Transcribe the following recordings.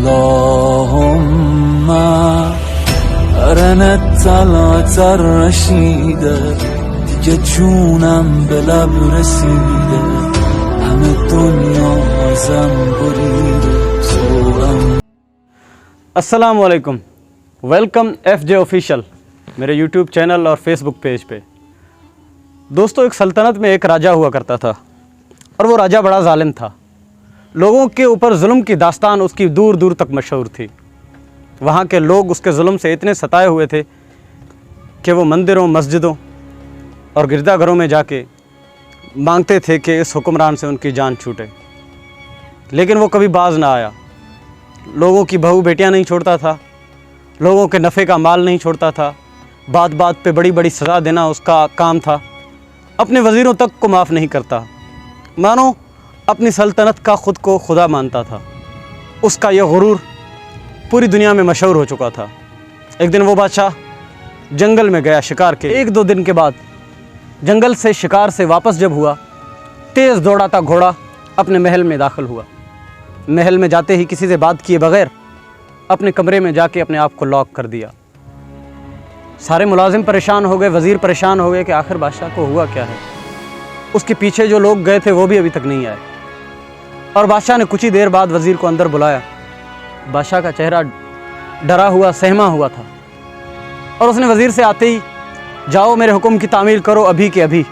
اللهم أرنا الطلعت الرشيدة دیگه جونم به لب رسیده همه دنیا ازم بریده توام. السلام علیکم، ویلکم ایف جے آفیشیل میرے یوٹیوب چینل اور فیس بک پیج پہ۔ دوستو، ایک سلطنت میں ایک راجہ ہوا کرتا تھا اور وہ راجہ بڑا ظالم تھا۔ لوگوں کے اوپر ظلم کی داستان اس کی دور دور تک مشہور تھی۔ وہاں کے لوگ اس کے ظلم سے اتنے ستائے ہوئے تھے کہ وہ مندروں، مسجدوں اور گرجا گھروں میں جا کے مانگتے تھے کہ اس حکمران سے ان کی جان چھوٹے، لیکن وہ کبھی باز نہ آیا۔ لوگوں کی بہو بیٹیاں نہیں چھوڑتا تھا، لوگوں کے نفع کا مال نہیں چھوڑتا تھا، بات بات پہ بڑی بڑی سزا دینا اس کا کام تھا، اپنے وزیروں تک کو معاف نہیں کرتا، مانو اپنی سلطنت کا خود کو خدا مانتا تھا۔ اس کا یہ غرور پوری دنیا میں مشہور ہو چکا تھا۔ ایک دن وہ بادشاہ جنگل میں گیا شکار کے۔ ایک دو دن کے بعد جنگل سے شکار سے واپس جب ہوا، تیز دوڑاتا گھوڑا اپنے محل میں داخل ہوا۔ محل میں جاتے ہی کسی سے بات کیے بغیر اپنے کمرے میں جا کے اپنے آپ کو لاک کر دیا۔ سارے ملازم پریشان ہو گئے، وزیر پریشان ہو گئے کہ آخر بادشاہ کو ہوا کیا ہے۔ اس کے پیچھے جو لوگ گئے تھے وہ بھی ابھی تک نہیں آئے، اور بادشاہ نے کچھ ہی دیر بعد وزیر کو اندر بلایا۔ بادشاہ کا چہرہ ڈرا ہوا، سہما ہوا تھا، اور اس نے وزیر سے آتے ہی، جاؤ میرے حکم کی تعمیل کرو ابھی کے ابھی،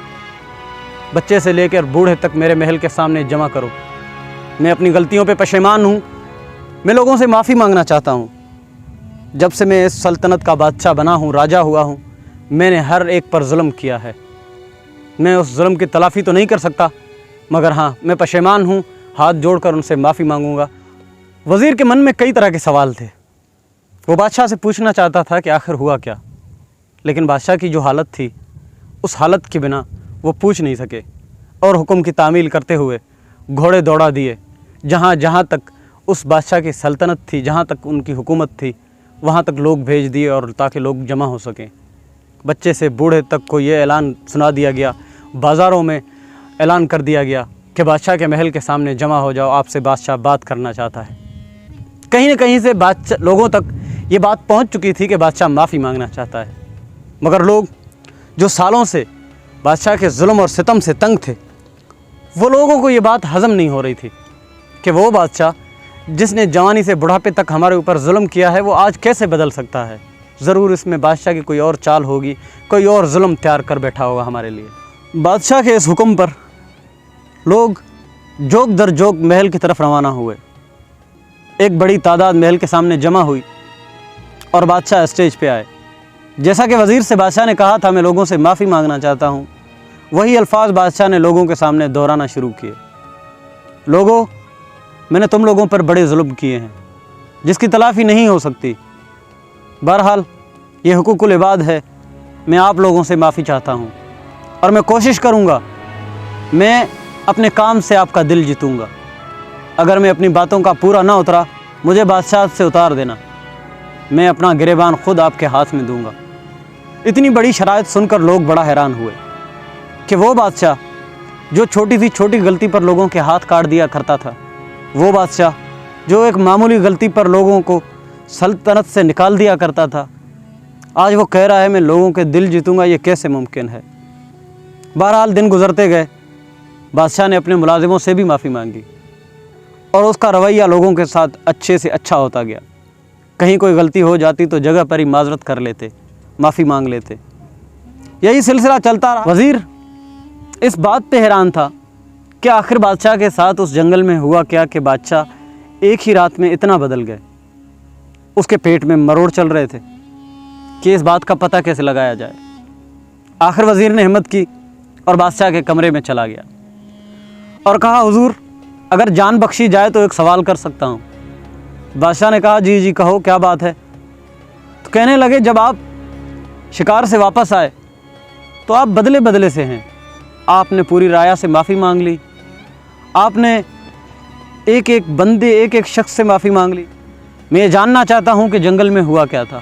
بچے سے لے کر بوڑھے تک میرے محل کے سامنے جمع کرو۔ میں اپنی غلطیوں پہ پشیمان ہوں، میں لوگوں سے معافی مانگنا چاہتا ہوں۔ جب سے میں اس سلطنت کا بادشاہ بنا ہوں، راجہ ہوا ہوں، میں نے ہر ایک پر ظلم کیا ہے۔ میں اس ظلم کی تلافی تو نہیں کر سکتا، مگر ہاں میں پشیمان ہوں، ہاتھ جوڑ کر ان سے معافی مانگوں گا۔ وزیر کے من میں کئی طرح کے سوال تھے۔ وہ بادشاہ سے پوچھنا چاہتا تھا کہ آخر ہوا کیا، لیکن بادشاہ کی جو حالت تھی، اس حالت کی بنا وہ پوچھ نہیں سکے، اور حکم کی تعمیل کرتے ہوئے گھوڑے دوڑا دیے۔ جہاں جہاں تک اس بادشاہ کی سلطنت تھی، جہاں تک ان کی حکومت تھی، وہاں تک لوگ بھیج دیے، اور تاکہ لوگ جمع ہو سکیں۔ بچے سے بوڑھے تک کو یہ اعلان سنا دیا گیا، بازاروں میں اعلان کر دیا گیا کہ بادشاہ کے محل کے سامنے جمع ہو جاؤ، آپ سے بادشاہ بات کرنا چاہتا ہے۔ کہیں نہ کہیں سے لوگوں تک یہ بات پہنچ چکی تھی کہ بادشاہ معافی مانگنا چاہتا ہے، مگر لوگ جو سالوں سے بادشاہ کے ظلم اور ستم سے تنگ تھے، وہ لوگوں کو یہ بات ہضم نہیں ہو رہی تھی کہ وہ بادشاہ جس نے جوانی سے بڑھاپے تک ہمارے اوپر ظلم کیا ہے، وہ آج کیسے بدل سکتا ہے۔ ضرور اس میں بادشاہ کی کوئی اور چال ہوگی، کوئی اور ظلم تیار کر بیٹھا ہوگا ہمارے لیے۔ بادشاہ کے اس حکم پر لوگ جوک در جوک محل کی طرف روانہ ہوئے۔ ایک بڑی تعداد محل کے سامنے جمع ہوئی اور بادشاہ اسٹیج پہ آئے۔ جیسا کہ وزیر سے بادشاہ نے کہا تھا میں لوگوں سے معافی مانگنا چاہتا ہوں، وہی الفاظ بادشاہ نے لوگوں کے سامنے دہرانا شروع کیے۔ لوگوں، میں نے تم لوگوں پر بڑے ظلم کیے ہیں جس کی تلافی نہیں ہو سکتی۔ بہرحال یہ حقوق العباد ہے، میں آپ لوگوں سے معافی چاہتا ہوں، اور میں کوشش کروں گا، میں اپنے کام سے آپ کا دل جیتوں گا۔ اگر میں اپنی باتوں کا پورا نہ اترا، مجھے بادشاہ سے اتار دینا، میں اپنا گریبان خود آپ کے ہاتھ میں دوں گا۔ اتنی بڑی شرائط سن کر لوگ بڑا حیران ہوئے کہ وہ بادشاہ جو چھوٹی سی چھوٹی غلطی پر لوگوں کے ہاتھ کاٹ دیا کرتا تھا، وہ بادشاہ جو ایک معمولی غلطی پر لوگوں کو سلطنت سے نکال دیا کرتا تھا، آج وہ کہہ رہا ہے میں لوگوں کے دل جیتوں گا، یہ کیسے ممکن ہے؟ بہرحال دن گزرتے گئے، بادشاہ نے اپنے ملازموں سے بھی معافی مانگی، اور اس کا رویہ لوگوں کے ساتھ اچھے سے اچھا ہوتا گیا۔ کہیں کوئی غلطی ہو جاتی تو جگہ پر ہی معذرت کر لیتے، معافی مانگ لیتے۔ یہی سلسلہ چلتا رہا۔ وزیر اس بات پہ حیران تھا کہ آخر بادشاہ کے ساتھ اس جنگل میں ہوا کیا کہ بادشاہ ایک ہی رات میں اتنا بدل گئے۔ اس کے پیٹ میں مروڑ چل رہے تھے کہ اس بات کا پتہ کیسے لگایا جائے۔ آخر وزیر نے ہمت کی اور بادشاہ کے کمرے میں چلا گیا اور کہا حضور، اگر جان بخشی جائے تو ایک سوال کر سکتا ہوں۔ بادشاہ نے کہا جی کہو، کیا بات ہے؟ تو کہنے لگے جب آپ شکار سے واپس آئے تو آپ بدلے بدلے سے ہیں۔ آپ نے پوری رعایا سے معافی مانگ لی، آپ نے ایک ایک بندے، ایک ایک شخص سے معافی مانگ لی۔ میں یہ جاننا چاہتا ہوں کہ جنگل میں ہوا کیا تھا۔